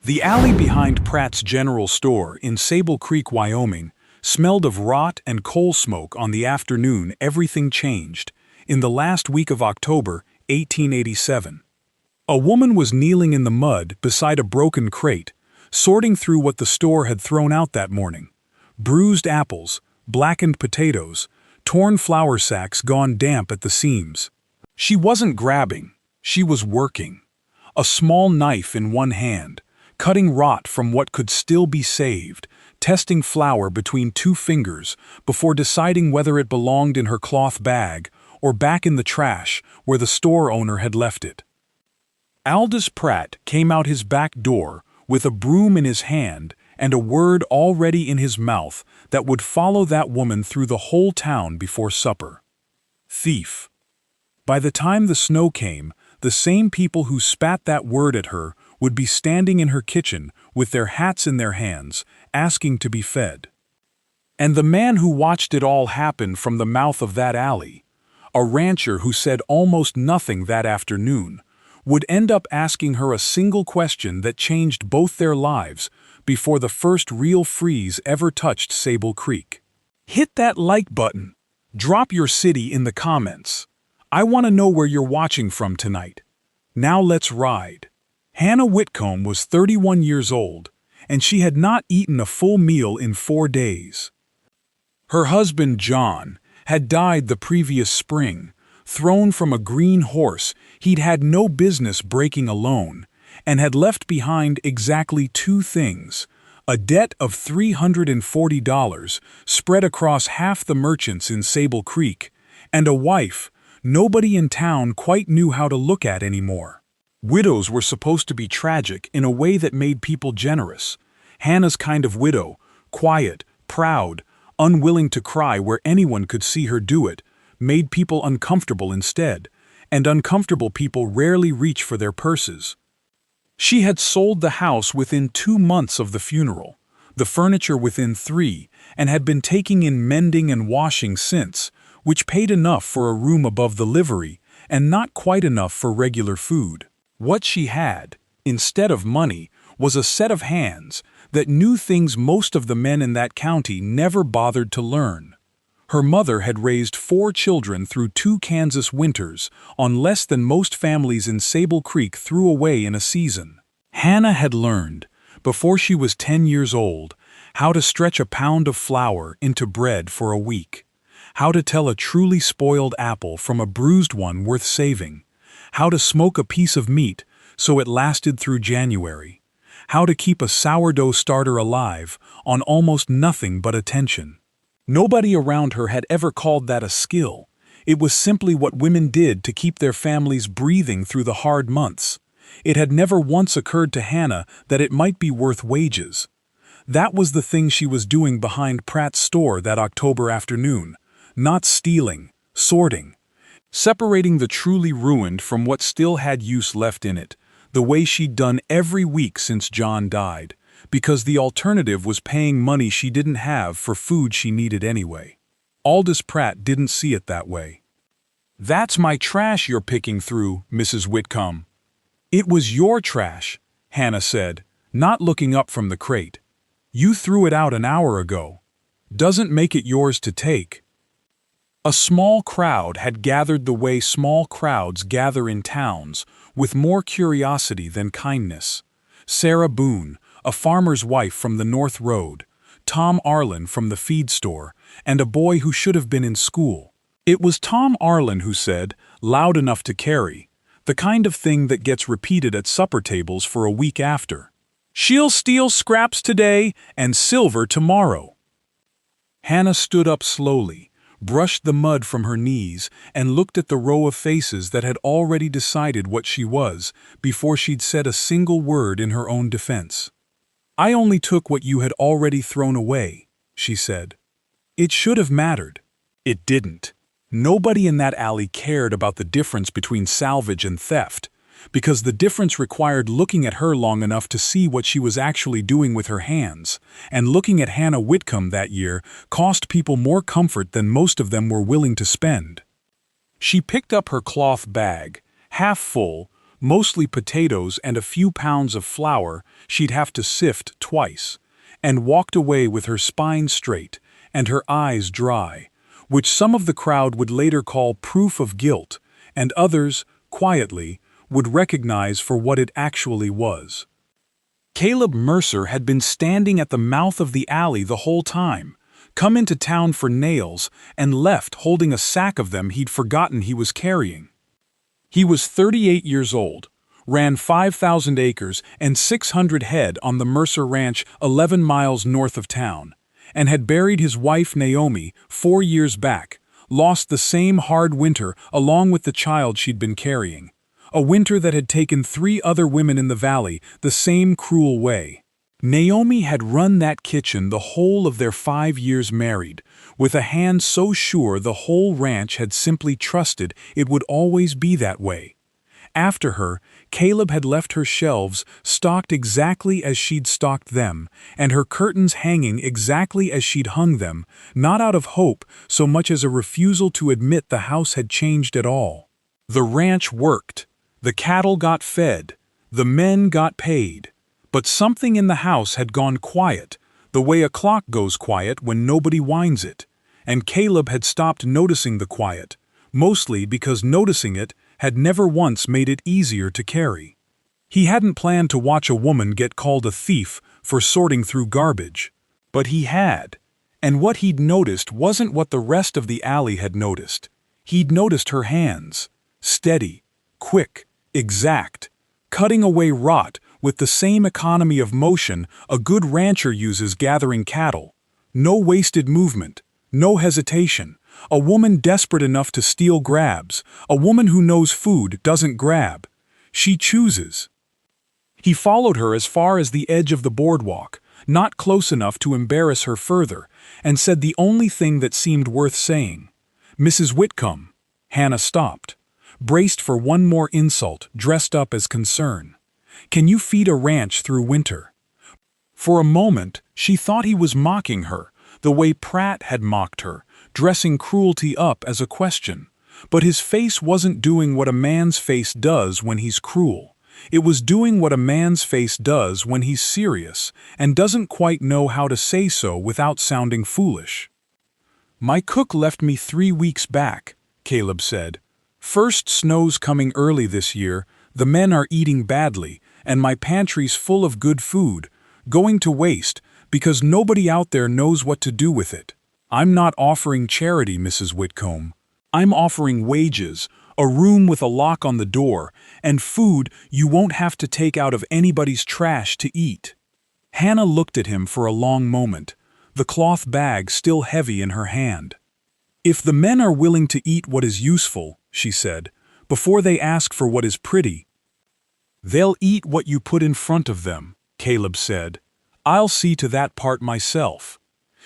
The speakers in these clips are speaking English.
The alley behind Pratt's General Store in Sable Creek, Wyoming, smelled of rot and coal smoke on the afternoon everything changed, in the last week of October, 1887. A woman was kneeling in the mud beside a broken crate, sorting through what the store had thrown out that morning. Bruised apples, blackened potatoes, torn flour sacks gone damp at the seams. She wasn't grabbing, she was working. A small knife in one hand, cutting rot from what could still be saved, testing flour between two fingers before deciding whether it belonged in her cloth bag or back in the trash where the store owner had left it. Aldous Pratt came out his back door with a broom in his hand and a word already in his mouth that would follow that woman through the whole town before supper. Thief. By the time the snow came, the same people who spat that word at her would be standing in her kitchen with their hats in their hands, asking to be fed. And the man who watched it all happen from the mouth of that alley, a rancher who said almost nothing that afternoon, would end up asking her a single question that changed both their lives before the first real freeze ever touched Sable Creek. Hit that like button. Drop your city in the comments. I want to know where you're watching from tonight. Now let's ride. Hannah Whitcomb was 31 years old, and she had not eaten a full meal in 4 days. Her husband, John, had died the previous spring, thrown from a green horse he'd had no business breaking alone, and had left behind exactly two things: a debt of $340 spread across half the merchants in Sable Creek, and a wife nobody in town quite knew how to look at anymore. Widows were supposed to be tragic in a way that made people generous. Hannah's kind of widow, quiet, proud, unwilling to cry where anyone could see her do it, made people uncomfortable instead, and uncomfortable people rarely reach for their purses. She had sold the house within 2 months of the funeral, the furniture within 3, and had been taking in mending and washing since, which paid enough for a room above the livery and not quite enough for regular food. What she had, instead of money, was a set of hands that knew things most of the men in that county never bothered to learn. Her mother had raised 4 children through 2 Kansas winters on less than most families in Sable Creek threw away in a season. Hannah had learned, before she was 10 years old, how to stretch a pound of flour into bread for a week, how to tell a truly spoiled apple from a bruised one worth saving, how to smoke a piece of meat so it lasted through January, how to keep a sourdough starter alive on almost nothing but attention. Nobody around her had ever called that a skill. It was simply what women did to keep their families breathing through the hard months. It had never once occurred to Hannah that it might be worth wages. That was the thing she was doing behind Pratt's store that October afternoon. Not stealing, sorting. Separating the truly ruined from what still had use left in it, the way she'd done every week since John died, because the alternative was paying money she didn't have for food she needed anyway. Aldous Pratt didn't see it that way. "That's my trash you're picking through, Mrs. Whitcomb." "It was your trash," Hannah said, not looking up from the crate. "You threw it out an hour ago. Doesn't make it yours to take." A small crowd had gathered the way small crowds gather in towns, with more curiosity than kindness. Sarah Boone, a farmer's wife from the North Road, Tom Arlen from the feed store, and a boy who should have been in school. It was Tom Arlen who said, loud enough to carry, the kind of thing that gets repeated at supper tables for a week after. "She'll steal scraps today and silver tomorrow." Hannah stood up slowly, brushed the mud from her knees, and looked at the row of faces that had already decided what she was before she'd said a single word in her own defense. "I only took what you had already thrown away," she said. It should have mattered. It didn't. Nobody in that alley cared about the difference between salvage and theft, because the difference required looking at her long enough to see what she was actually doing with her hands, and looking at Hannah Whitcomb that year cost people more comfort than most of them were willing to spend. She picked up her cloth bag, half full, mostly potatoes and a few pounds of flour she'd have to sift twice, and walked away with her spine straight and her eyes dry, which some of the crowd would later call proof of guilt, and others, quietly, would recognize for what it actually was. Caleb Mercer had been standing at the mouth of the alley the whole time, come into town for nails, and left holding a sack of them he'd forgotten he was carrying. He was 38 years old, ran 5,000 acres and 600 head on the Mercer Ranch 11 miles north of town, and had buried his wife Naomi 4 years back, lost the same hard winter along with the child she'd been carrying, a winter that had taken 3 other women in the valley the same cruel way. Naomi had run that kitchen the whole of their 5 years married, with a hand so sure the whole ranch had simply trusted it would always be that way. After her, Caleb had left her shelves stocked exactly as she'd stocked them, and her curtains hanging exactly as she'd hung them, not out of hope so much as a refusal to admit the house had changed at all. The ranch worked, the cattle got fed, the men got paid. But something in the house had gone quiet, the way a clock goes quiet when nobody winds it, and Caleb had stopped noticing the quiet, mostly because noticing it had never once made it easier to carry. He hadn't planned to watch a woman get called a thief for sorting through garbage, but he had, and what he'd noticed wasn't what the rest of the alley had noticed. He'd noticed her hands, steady, quick, exact, cutting away rot with the same economy of motion a good rancher uses gathering cattle. No wasted movement, no hesitation. A woman desperate enough to steal grabs, a woman who knows food doesn't grab. She chooses. He followed her as far as the edge of the boardwalk, not close enough to embarrass her further, and said the only thing that seemed worth saying. "Mrs. Whitcomb." Hannah stopped, braced for one more insult dressed up as concern. "Can you feed a ranch through winter?" For a moment, she thought he was mocking her, the way Pratt had mocked her, dressing cruelty up as a question. But his face wasn't doing what a man's face does when he's cruel. It was doing what a man's face does when he's serious, and doesn't quite know how to say so without sounding foolish. "My cook left me 3 weeks back," Caleb said. "First snow's coming early this year, the men are eating badly, and my pantry's full of good food, going to waste, because nobody out there knows what to do with it. I'm not offering charity, Mrs. Whitcomb. I'm offering wages, a room with a lock on the door, and food you won't have to take out of anybody's trash to eat." Hannah looked at him for a long moment, the cloth bag still heavy in her hand. "If the men are willing to eat what is useful," she said, "before they ask for what is pretty, they'll eat what you put in front of them," Caleb said. "I'll see to that part myself."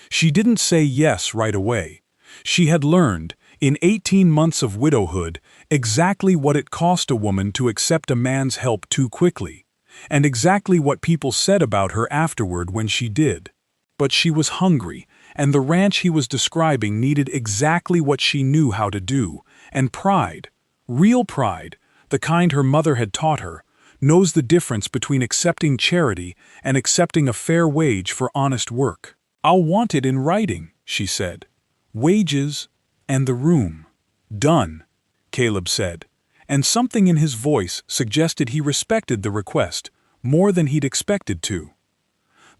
She didn't say yes right away. She had learned, in 18 months of widowhood, exactly what it cost a woman to accept a man's help too quickly, and exactly what people said about her afterward when she did. But she was hungry, and the ranch he was describing needed exactly what she knew how to do, and pride, real pride, the kind her mother had taught her, knows the difference between accepting charity and accepting a fair wage for honest work. "I'll want it in writing," she said. "Wages and the room." "Done," Caleb said, and something in his voice suggested he respected the request more than he'd expected to.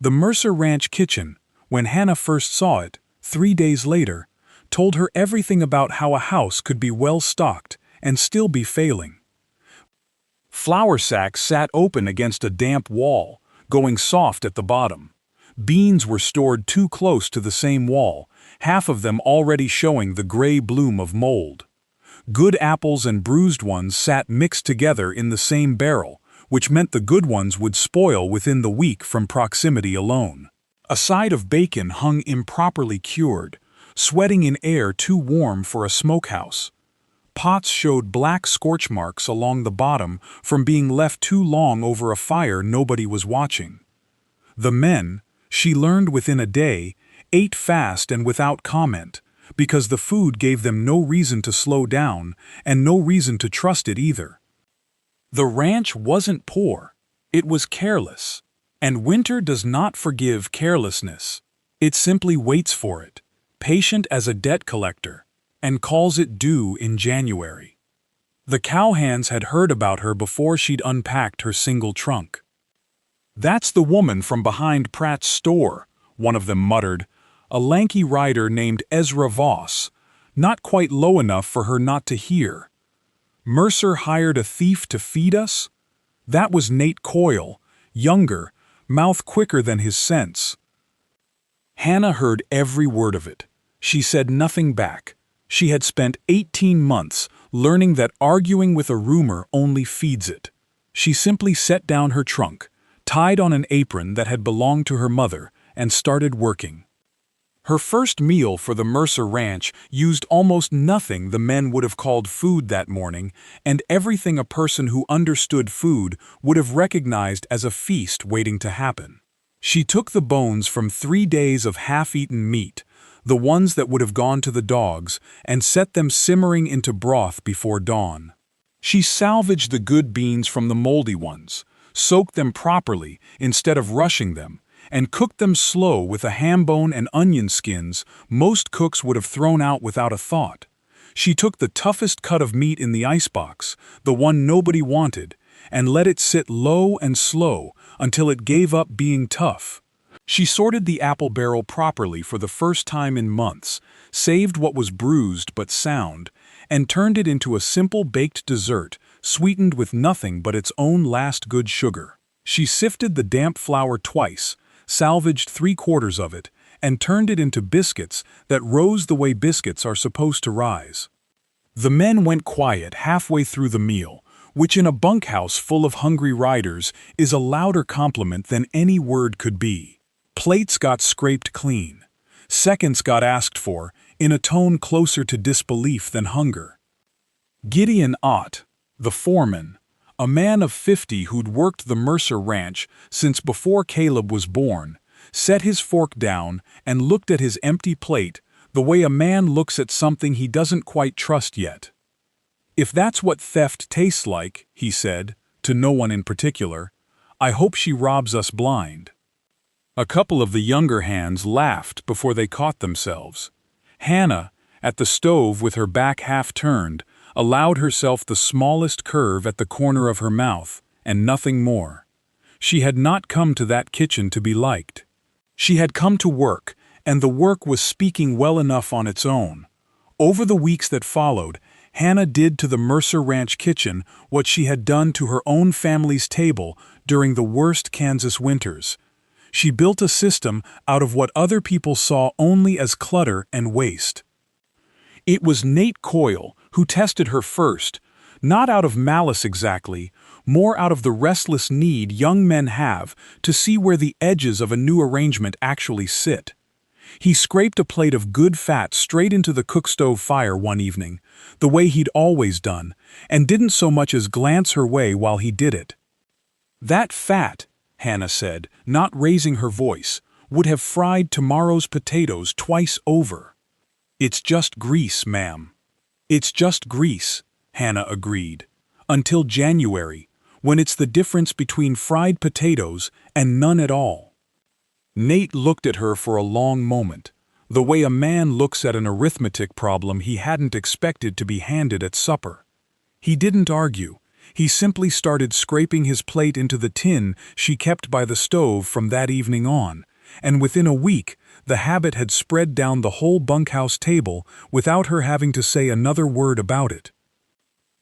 The Mercer Ranch kitchen, when Hannah first saw it, 3 days later, told her everything about how a house could be well stocked and still be failing. Flour sacks sat open against a damp wall, going soft at the bottom. Beans were stored too close to the same wall, half of them already showing the gray bloom of mold. Good apples and bruised ones sat mixed together in the same barrel, which meant the good ones would spoil within the week from proximity alone. A side of bacon hung improperly cured, sweating in air too warm for a smokehouse. Pots showed black scorch marks along the bottom from being left too long over a fire nobody was watching. The men, she learned within a day, ate fast and without comment, because the food gave them no reason to slow down and no reason to trust it either. The ranch wasn't poor. It was careless. And winter does not forgive carelessness. It simply waits for it, patient as a debt collector, and calls it due in January. The cowhands had heard about her before she'd unpacked her single trunk. "That's the woman from behind Pratt's store," one of them muttered, a lanky rider named Ezra Voss, not quite low enough for her not to hear. Mercer hired a thief to feed us? That was Nate Coyle, younger, mouth quicker than his sense. Hannah heard every word of it. She said nothing back. She had spent 18 months learning that arguing with a rumor only feeds it. She simply set down her trunk, tied on an apron that had belonged to her mother, and started working. Her first meal for the Mercer Ranch used almost nothing the men would have called food that morning, and everything a person who understood food would have recognized as a feast waiting to happen. She took the bones from 3 days of half-eaten meat, the ones that would have gone to the dogs, and set them simmering into broth before dawn. She salvaged the good beans from the moldy ones, soaked them properly instead of rushing them, and cooked them slow with a ham bone and onion skins most cooks would have thrown out without a thought. She took the toughest cut of meat in the icebox, the one nobody wanted, and let it sit low and slow until it gave up being tough. She sorted the apple barrel properly for the first time in months, saved what was bruised but sound, and turned it into a simple baked dessert sweetened with nothing but its own last good sugar. She sifted the damp flour twice, salvaged 3/4 of it, and turned it into biscuits that rose the way biscuits are supposed to rise. The men went quiet halfway through the meal, which in a bunkhouse full of hungry riders is a louder compliment than any word could be. Plates got scraped clean. Seconds got asked for, in a tone closer to disbelief than hunger. Gideon Ott, the foreman, a man of 50 who'd worked the Mercer Ranch since before Caleb was born, set his fork down and looked at his empty plate the way a man looks at something he doesn't quite trust yet. "If that's what theft tastes like," he said, to no one in particular, "I hope she robs us blind." A couple of the younger hands laughed before they caught themselves. Hannah, at the stove with her back half turned, allowed herself the smallest curve at the corner of her mouth, and nothing more. She had not come to that kitchen to be liked. She had come to work, and the work was speaking well enough on its own. Over the weeks that followed, Hannah did to the Mercer Ranch kitchen what she had done to her own family's table during the worst Kansas winters. She built a system out of what other people saw only as clutter and waste. It was Nate Coyle who tested her first, not out of malice exactly, more out of the restless need young men have to see where the edges of a new arrangement actually sit. He scraped a plate of good fat straight into the cook-stove fire one evening, the way he'd always done, and didn't so much as glance her way while he did it. "That fat," Hannah said, not raising her voice, "would have fried tomorrow's potatoes twice over." "It's just grease, ma'am." "It's just grease," Hannah agreed, "until January, when it's the difference between fried potatoes and none at all." Nate looked at her for a long moment, the way a man looks at an arithmetic problem he hadn't expected to be handed at supper. He didn't argue. He simply started scraping his plate into the tin she kept by the stove from that evening on, and within a week the habit had spread down the whole bunkhouse table without her having to say another word about it.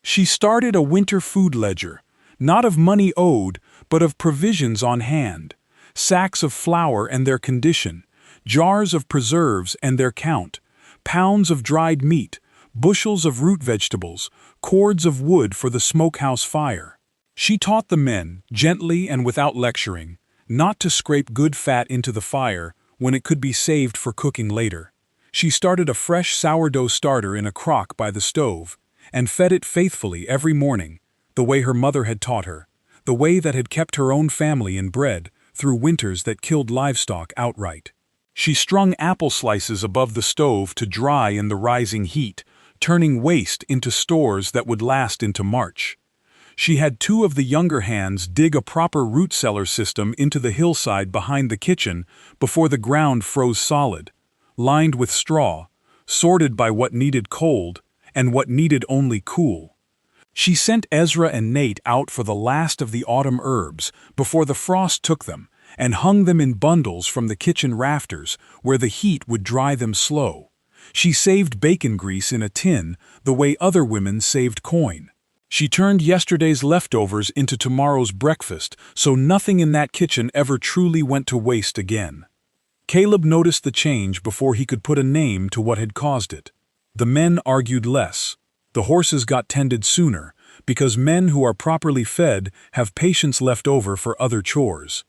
She started a winter food ledger, not of money owed, but of provisions on hand, sacks of flour and their condition, jars of preserves and their count, pounds of dried meat, bushels of root vegetables, cords of wood for the smokehouse fire. She taught the men, gently and without lecturing, not to scrape good fat into the fire when it could be saved for cooking later. She started a fresh sourdough starter in a crock by the stove, and fed it faithfully every morning, the way her mother had taught her, the way that had kept her own family in bread through winters that killed livestock outright. She strung apple slices above the stove to dry in the rising heat, turning waste into stores that would last into March. She had two of the younger hands dig a proper root cellar system into the hillside behind the kitchen before the ground froze solid, lined with straw, sorted by what needed cold and what needed only cool. She sent Ezra and Nate out for the last of the autumn herbs before the frost took them, and hung them in bundles from the kitchen rafters where the heat would dry them slow. She saved bacon grease in a tin the way other women saved coin. She turned yesterday's leftovers into tomorrow's breakfast, so nothing in that kitchen ever truly went to waste again. Caleb noticed the change before he could put a name to what had caused it. The men argued less. The horses got tended sooner, because men who are properly fed have patience left over for other chores.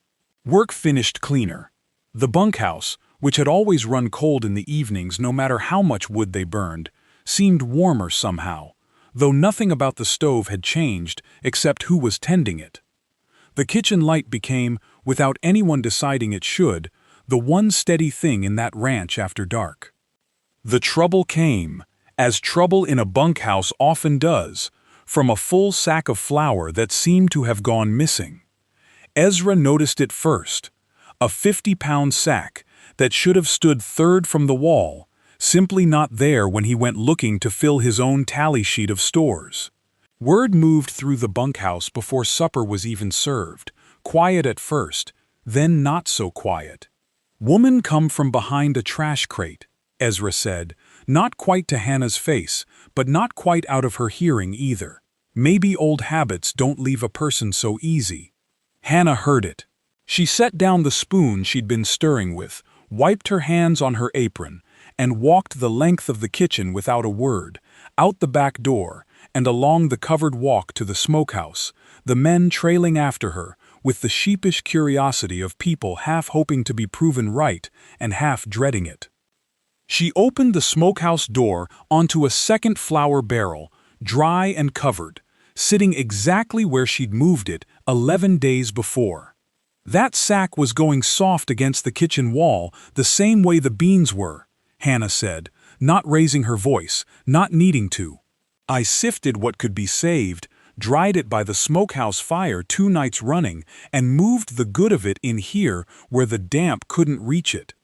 Work finished cleaner. The bunkhouse, which had always run cold in the evenings no matter how much wood they burned, seemed warmer somehow, though nothing about the stove had changed except who was tending it. The kitchen light became, without anyone deciding it should, the one steady thing in that ranch after dark. The trouble came, as trouble in a bunkhouse often does, from a full sack of flour that seemed to have gone missing. Ezra noticed it first, a 50-pound sack that should have stood third from the wall, simply not there when he went looking to fill his own tally sheet of stores. Word moved through the bunkhouse before supper was even served, quiet at first, then not so quiet. "Woman come from behind a trash crate," Ezra said, not quite to Hannah's face, but not quite out of her hearing either. Maybe old habits don't leave a person so easy. Hannah heard it. She set down the spoon she'd been stirring with, wiped her hands on her apron, and walked the length of the kitchen without a word, out the back door, and along the covered walk to the smokehouse, the men trailing after her, with the sheepish curiosity of people half hoping to be proven right and half dreading it. She opened the smokehouse door onto a second flour barrel, dry and covered, sitting exactly where she'd moved it 11 days before. That sack was going soft against the kitchen wall the same way the beans were, Hannah said, not raising her voice, not needing to. "I sifted what could be saved, dried it by the smokehouse fire 2 nights running, and moved the good of it in here where the damp couldn't reach it.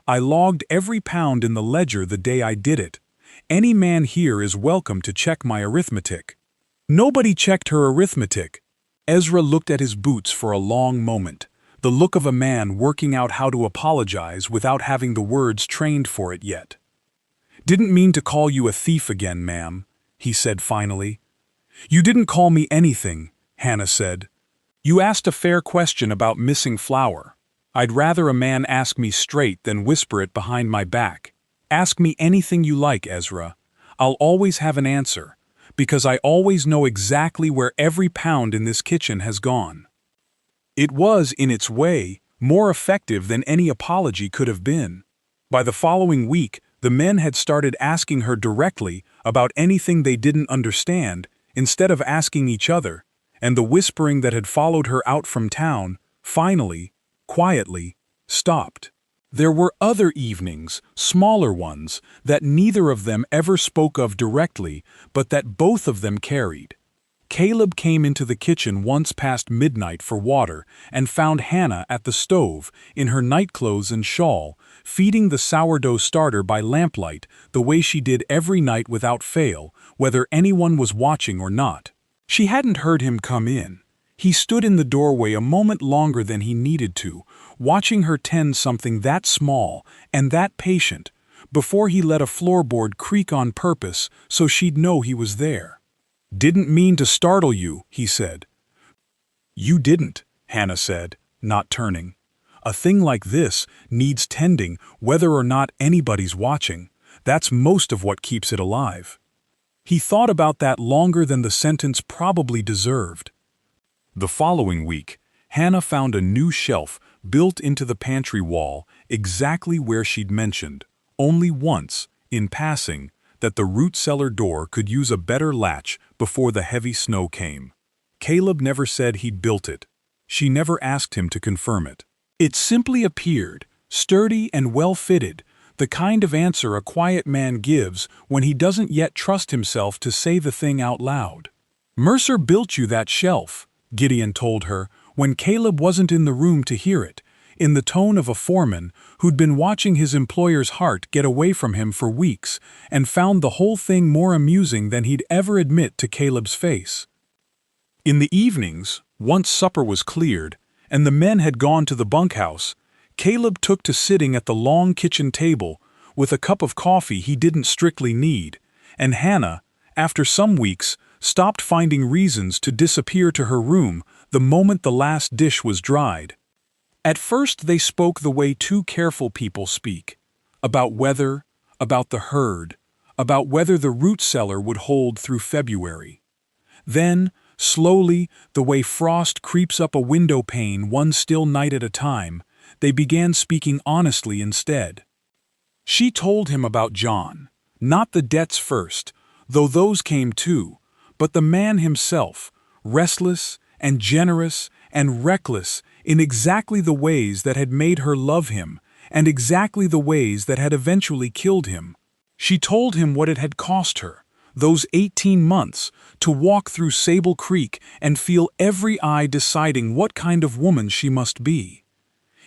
I logged every pound in the ledger the day I did it. Any man here is welcome to check my arithmetic." Nobody checked her arithmetic. Ezra looked at his boots for a long moment, the look of a man working out how to apologize without having the words trained for it yet. "Didn't mean to call you a thief again, ma'am," he said finally. "You didn't call me anything," Hannah said. "You asked a fair question about missing flour. I'd rather a man ask me straight than whisper it behind my back. Ask me anything you like, Ezra. I'll always have an answer, because I always know exactly where every pound in this kitchen has gone." It was, in its way, more effective than any apology could have been. By the following week, the men had started asking her directly about anything they didn't understand, instead of asking each other, and the whispering that had followed her out from town, finally, quietly, stopped. There were other evenings, smaller ones, that neither of them ever spoke of directly, but that both of them carried. Caleb came into the kitchen once past midnight for water and found Hannah at the stove, in her nightclothes and shawl, feeding the sourdough starter by lamplight the way she did every night without fail, whether anyone was watching or not. She hadn't heard him come in. He stood in the doorway a moment longer than he needed to, watching her tend something that small and that patient, before he let a floorboard creak on purpose so she'd know he was there. "Didn't mean to startle you," he said. "You didn't," Hannah said, not turning. "A thing like this needs tending whether or not anybody's watching. That's most of what keeps it alive." He thought about that longer than the sentence probably deserved. The following week, Hannah found a new shelf built into the pantry wall exactly where she'd mentioned, only once, in passing, that the root cellar door could use a better latch before the heavy snow came. Caleb never said he'd built it. She never asked him to confirm it. It simply appeared, sturdy and well-fitted, the kind of answer a quiet man gives when he doesn't yet trust himself to say the thing out loud. "Mercer built you that shelf," Gideon told her, when Caleb wasn't in the room to hear it, in the tone of a foreman who'd been watching his employer's heart get away from him for weeks and found the whole thing more amusing than he'd ever admit to Caleb's face. In the evenings, once supper was cleared and the men had gone to the bunkhouse, Caleb took to sitting at the long kitchen table with a cup of coffee he didn't strictly need, and Hannah, after some weeks, stopped finding reasons to disappear to her room the moment the last dish was dried. At first they spoke the way two careful people speak, about weather, about the herd, about whether the root cellar would hold through February. Then, slowly, the way frost creeps up a window pane one still night at a time, they began speaking honestly instead. She told him about John, not the debts first, though those came too, but the man himself, restless and generous and reckless in exactly the ways that had made her love him and exactly the ways that had eventually killed him. She told him what it had cost her, those 18 months, to walk through Sable Creek and feel every eye deciding what kind of woman she must be.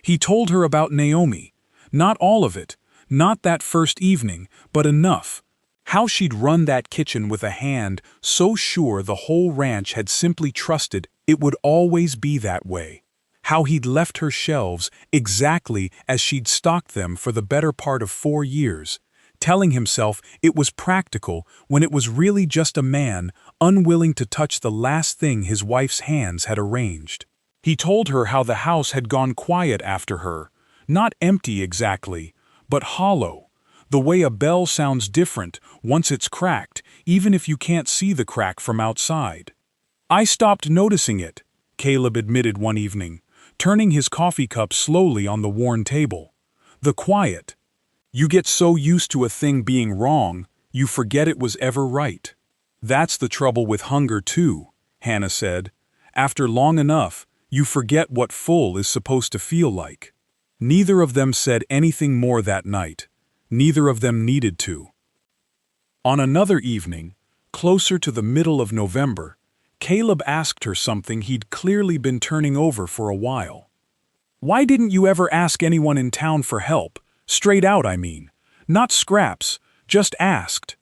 He told her about Naomi, not all of it, not that first evening, but enough. How she'd run that kitchen with a hand so sure the whole ranch had simply trusted it would always be that way. How he'd left her shelves exactly as she'd stocked them for the better part of 4 years, telling himself it was practical when it was really just a man unwilling to touch the last thing his wife's hands had arranged. He told her how the house had gone quiet after her, not empty exactly, but hollow, the way a bell sounds different once it's cracked, even if you can't see the crack from outside. "I stopped noticing it," Caleb admitted one evening, turning his coffee cup slowly on the worn table. "The quiet. You get so used to a thing being wrong, you forget it was ever right." "That's the trouble with hunger too," Hannah said. "After long enough, you forget what full is supposed to feel like." Neither of them said anything more that night. Neither of them needed to. On another evening, closer to the middle of November, Caleb asked her something he'd clearly been turning over for a while. "Why didn't you ever ask anyone in town for help? Straight out, I mean. Not scraps, just asked."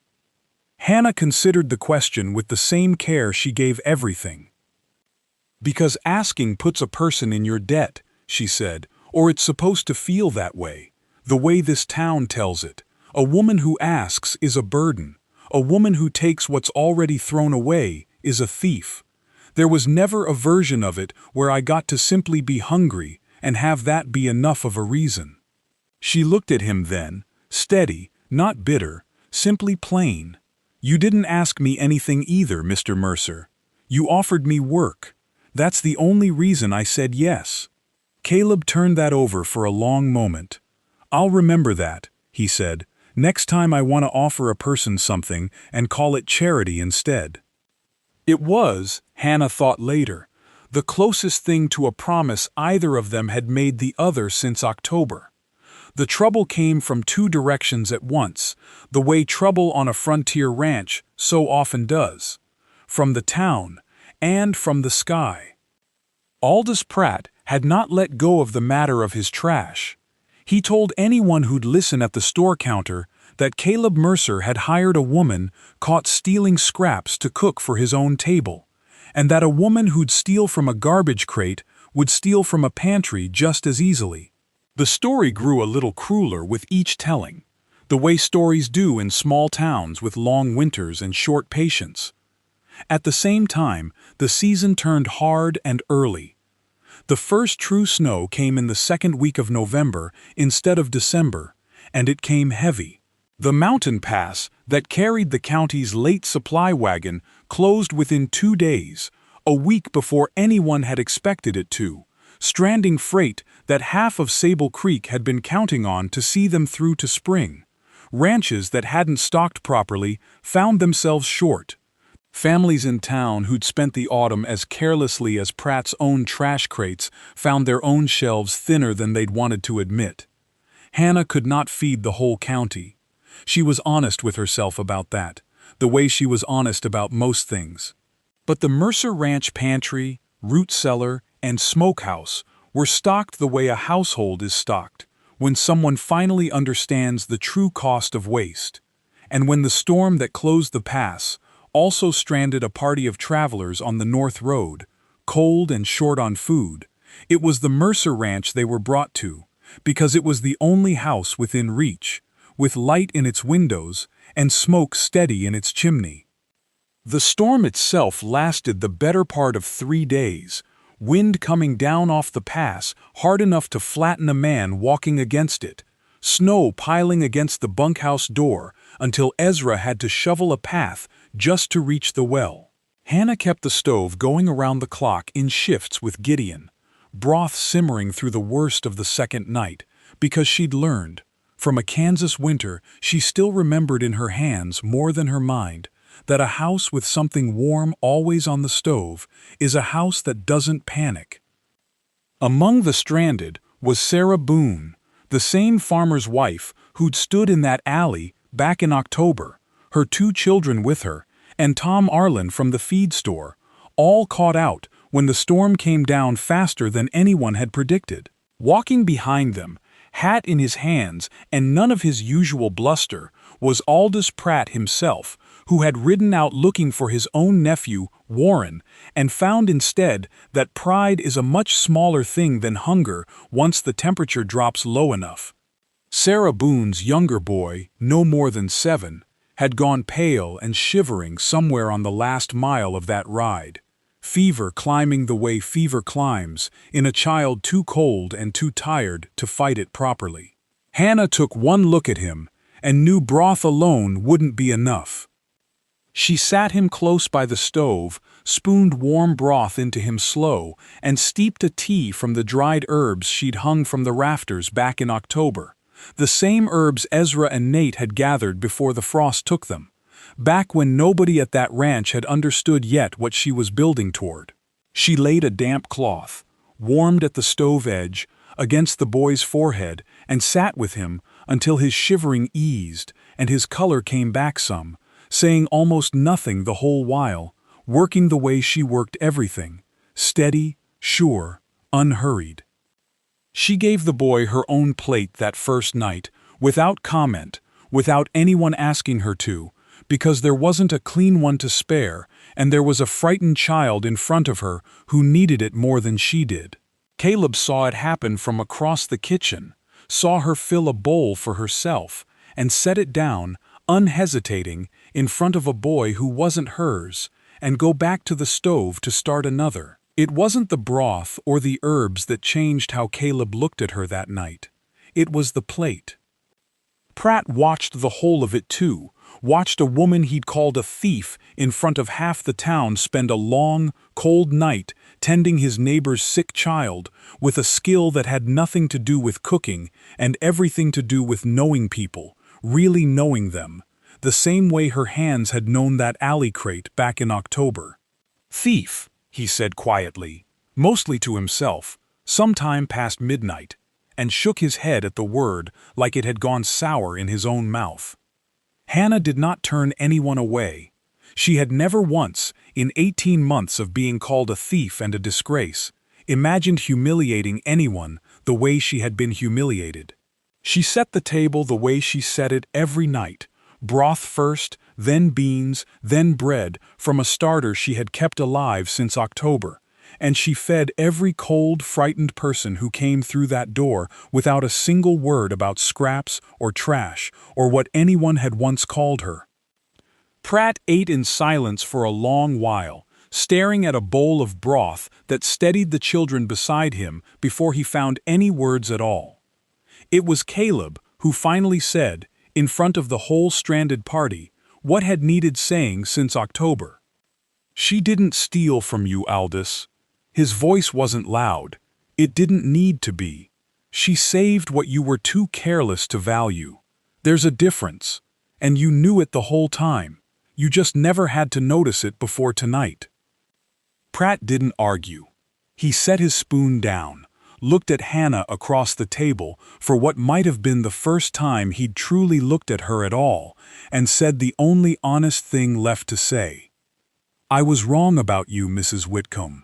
Hannah considered the question with the same care she gave everything. "Because asking puts a person in your debt," she said, "or it's supposed to feel that way. The way this town tells it. A woman who asks is a burden. A woman who takes what's already thrown away is a thief. There was never a version of it where I got to simply be hungry and have that be enough of a reason." She looked at him then, steady, not bitter, simply plain. "You didn't ask me anything either, Mr. Mercer. You offered me work. That's the only reason I said yes." Caleb turned that over for a long moment. "I'll remember that," he said, "next time I want to offer a person something and call it charity instead." It was, Hannah thought later, the closest thing to a promise either of them had made the other since October. The trouble came from two directions at once, the way trouble on a frontier ranch so often does. From the town, and from the sky. Aldous Pratt had not let go of the matter of his trash. He told anyone who'd listen at the store counter that Caleb Mercer had hired a woman caught stealing scraps to cook for his own table, and that a woman who'd steal from a garbage crate would steal from a pantry just as easily. The story grew a little crueler with each telling, the way stories do in small towns with long winters and short patience. At the same time, the season turned hard and early. The first true snow came in the second week of November instead of December, and it came heavy. The mountain pass that carried the county's late supply wagon closed within 2 days, a week before anyone had expected it to, stranding freight that half of Sable Creek had been counting on to see them through to spring. Ranches that hadn't stocked properly found themselves short. Families in town who'd spent the autumn as carelessly as Pratt's own trash crates found their own shelves thinner than they'd wanted to admit. Hannah could not feed the whole county. She was honest with herself about that, the way she was honest about most things. But the Mercer Ranch pantry, root cellar, and smokehouse were stocked the way a household is stocked, when someone finally understands the true cost of waste. And when the storm that closed the pass also stranded a party of travelers on the North Road, cold and short on food, it was the Mercer Ranch they were brought to, because it was the only house within reach, with light in its windows and smoke steady in its chimney. The storm itself lasted the better part of 3 days, wind coming down off the pass hard enough to flatten a man walking against it, snow piling against the bunkhouse door until Ezra had to shovel a path just to reach the well. Hannah kept the stove going around the clock in shifts with Gideon, broth simmering through the worst of the second night, because she'd learned, from a Kansas winter she still remembered in her hands more than her mind, that a house with something warm always on the stove is a house that doesn't panic. Among the stranded was Sarah Boone, the same farmer's wife who'd stood in that alley back in October, her 2 children with her, and Tom Arlen from the feed store, all caught out when the storm came down faster than anyone had predicted. Walking behind them, hat in his hands and none of his usual bluster, was Aldous Pratt himself, who had ridden out looking for his own nephew, Warren, and found instead that pride is a much smaller thing than hunger once the temperature drops low enough. Sarah Boone's younger boy, no more than 7, had gone pale and shivering somewhere on the last mile of that ride, fever climbing the way fever climbs in a child too cold and too tired to fight it properly. Hannah took one look at him and knew broth alone wouldn't be enough. She sat him close by the stove, spooned warm broth into him slow, and steeped a tea from the dried herbs she'd hung from the rafters back in October, the same herbs Ezra and Nate had gathered before the frost took them, back when nobody at that ranch had understood yet what she was building toward. She laid a damp cloth, warmed at the stove edge, against the boy's forehead, and sat with him until his shivering eased and his color came back some, saying almost nothing the whole while, working the way she worked everything, steady, sure, unhurried. She gave the boy her own plate that first night, without comment, without anyone asking her to, because there wasn't a clean one to spare, and there was a frightened child in front of her who needed it more than she did. Caleb saw it happen from across the kitchen, saw her fill a bowl for herself, and set it down, unhesitating, in front of a boy who wasn't hers, and go back to the stove to start another. It wasn't the broth or the herbs that changed how Caleb looked at her that night. It was the plate. Pratt watched the whole of it too, watched a woman he'd called a thief in front of half the town spend a long, cold night tending his neighbor's sick child with a skill that had nothing to do with cooking and everything to do with knowing people, really knowing them, the same way her hands had known that alley crate back in October. "Thief," he said quietly, mostly to himself, sometime past midnight, and shook his head at the word like it had gone sour in his own mouth. Hannah did not turn anyone away. She had never once, in 18 months of being called a thief and a disgrace, imagined humiliating anyone the way she had been humiliated. She set the table the way she set it every night, broth first, then beans, then bread from a starter she had kept alive since October, and she fed every cold, frightened person who came through that door without a single word about scraps or trash or what anyone had once called her. Pratt ate in silence for a long while, staring at a bowl of broth that steadied the children beside him before he found any words at all. It was Caleb who finally said, in front of the whole stranded party, what had needed saying since October. "She didn't steal from you, Aldous." His voice wasn't loud. It didn't need to be. "She saved what you were too careless to value. There's a difference, and you knew it the whole time. You just never had to notice it before tonight." Pratt didn't argue. He set his spoon down, looked at Hannah across the table for what might have been the first time he'd truly looked at her at all, and said the only honest thing left to say. "I was wrong about you, Mrs. Whitcomb."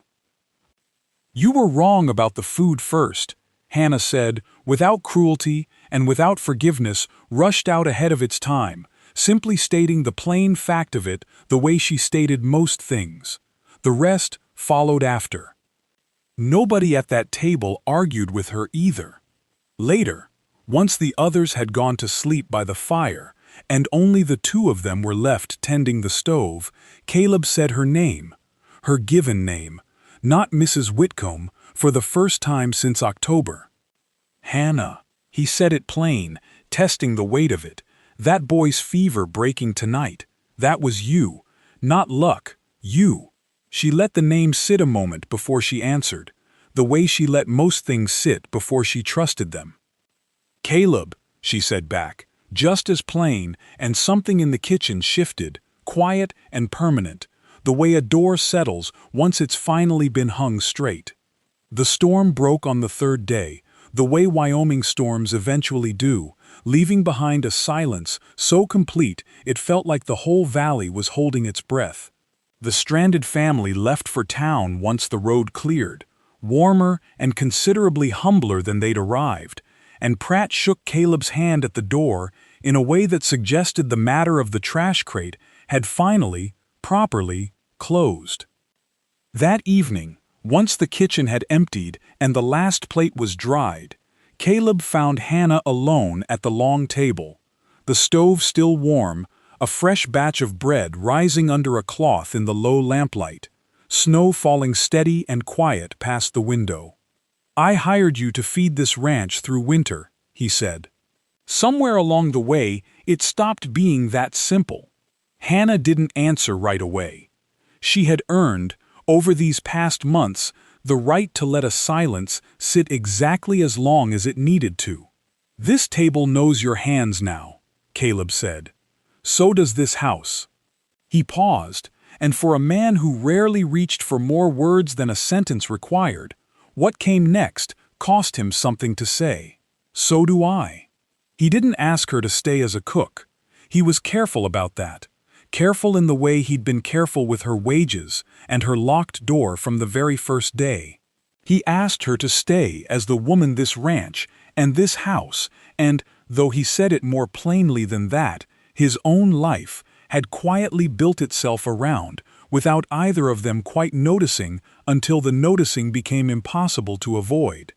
"You were wrong about the food first," Hannah said, without cruelty and without forgiveness, rushed out ahead of its time, simply stating the plain fact of it the way she stated most things. The rest followed after. Nobody at that table argued with her either. Later, once the others had gone to sleep by the fire, and only the two of them were left tending the stove, Caleb said her name, her given name, not Mrs. Whitcomb, for the first time since October. "Hannah," he said it plain, testing the weight of it. "That boy's fever breaking tonight. That was you. Not luck, you." She let the name sit a moment before she answered, the way she let most things sit before she trusted them. "Caleb," she said back, just as plain, and something in the kitchen shifted, quiet and permanent, the way a door settles once it's finally been hung straight. The storm broke on the third day, the way Wyoming storms eventually do, leaving behind a silence so complete it felt like the whole valley was holding its breath. The stranded family left for town once the road cleared, warmer and considerably humbler than they'd arrived, and Pratt shook Caleb's hand at the door in a way that suggested the matter of the trash crate had finally, properly, closed. That evening, once the kitchen had emptied and the last plate was dried, Caleb found Hannah alone at the long table, the stove still warm, a fresh batch of bread rising under a cloth in the low lamplight, snow falling steady and quiet past the window. "I hired you to feed this ranch through winter," he said. Somewhere along the way, it stopped being that simple. Hannah didn't answer right away. She had earned, over these past months, the right to let a silence sit exactly as long as it needed to. "This table knows your hands now," Caleb said. "So does this house." He paused, and for a man who rarely reached for more words than a sentence required, what came next cost him something to say. "So do I." He didn't ask her to stay as a cook. He was careful about that. Careful in the way he'd been careful with her wages and her locked door from the very first day. He asked her to stay as the woman this ranch and this house and, though he said it more plainly than that, his own life had quietly built itself around, without either of them quite noticing until the noticing became impossible to avoid.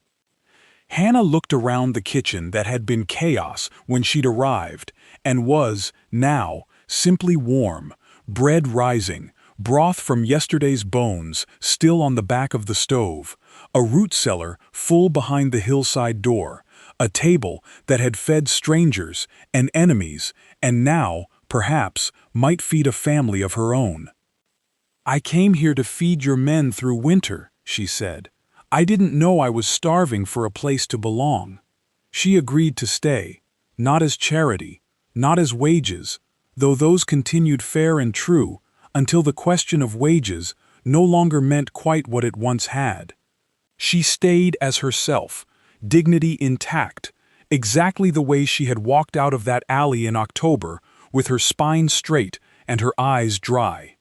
Hannah looked around the kitchen that had been chaos when she'd arrived, and was, now, simply warm, bread rising, broth from yesterday's bones still on the back of the stove, a root cellar full behind the hillside door, a table that had fed strangers and enemies, and now, perhaps, might feed a family of her own. "I came here to feed your men through winter," she said. "I didn't know I was starving for a place to belong." She agreed to stay, not as charity, not as wages, though those continued fair and true, until the question of wages no longer meant quite what it once had. She stayed as herself, dignity intact, exactly the way she had walked out of that alley in October, with her spine straight and her eyes dry.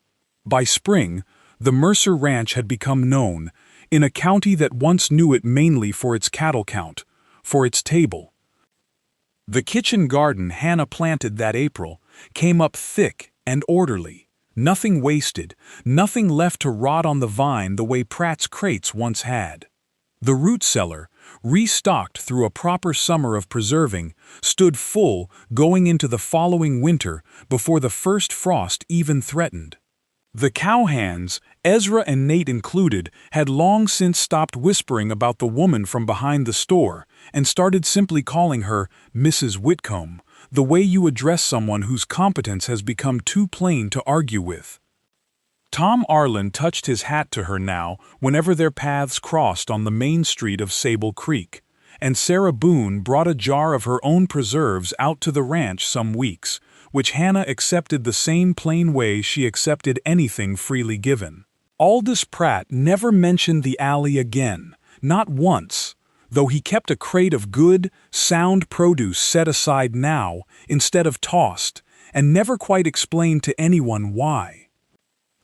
By spring, the Mercer Ranch had become known, in a county that once knew it mainly for its cattle count, for its table. The kitchen garden Hannah planted that April came up thick and orderly, nothing wasted, nothing left to rot on the vine the way Pratt's crates once had. The root cellar, restocked through a proper summer of preserving, stood full going into the following winter before the first frost even threatened. The cowhands, Ezra and Nate included, had long since stopped whispering about the woman from behind the store and started simply calling her Mrs. Whitcomb, the way you address someone whose competence has become too plain to argue with. Tom Arlen touched his hat to her now whenever their paths crossed on the main street of Sable Creek, and Sarah Boone brought a jar of her own preserves out to the ranch some weeks, which Hannah accepted the same plain way she accepted anything freely given. Aldous Pratt never mentioned the alley again, not once, though he kept a crate of good, sound produce set aside now instead of tossed, and never quite explained to anyone why.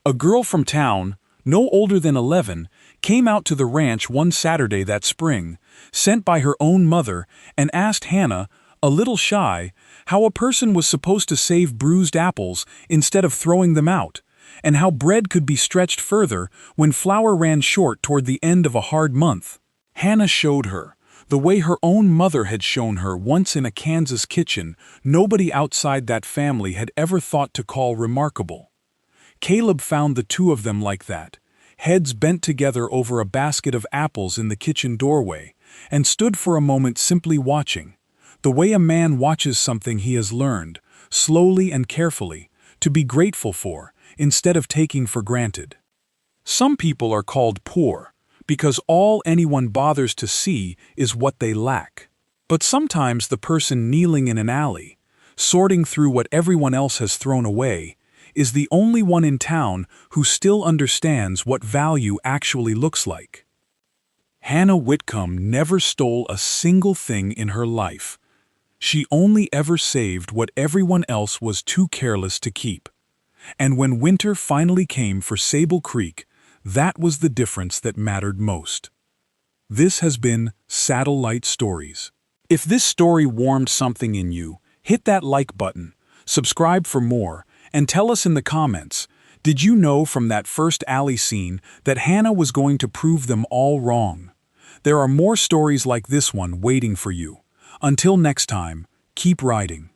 A girl from town, no older than 11, came out to the ranch one Saturday that spring, sent by her own mother, and asked Hannah, a little shy, how a person was supposed to save bruised apples instead of throwing them out, and how bread could be stretched further when flour ran short toward the end of a hard month. Hannah showed her, the way her own mother had shown her once in a Kansas kitchen nobody outside that family had ever thought to call remarkable. Caleb found the two of them like that, heads bent together over a basket of apples in the kitchen doorway, and stood for a moment simply watching, the way a man watches something he has learned, slowly and carefully, to be grateful for, instead of taking for granted. Some people are called poor, because all anyone bothers to see is what they lack. But sometimes the person kneeling in an alley, sorting through what everyone else has thrown away, is the only one in town who still understands what value actually looks like. Hannah Whitcomb never stole a single thing in her life. She only ever saved what everyone else was too careless to keep. And when winter finally came for Sable Creek, that was the difference that mattered most. This has been Satellite Stories. If this story warmed something in you, hit that like button, subscribe for more, and tell us in the comments, did you know from that first alley scene that Hannah was going to prove them all wrong? There are more stories like this one waiting for you. Until next time, keep writing.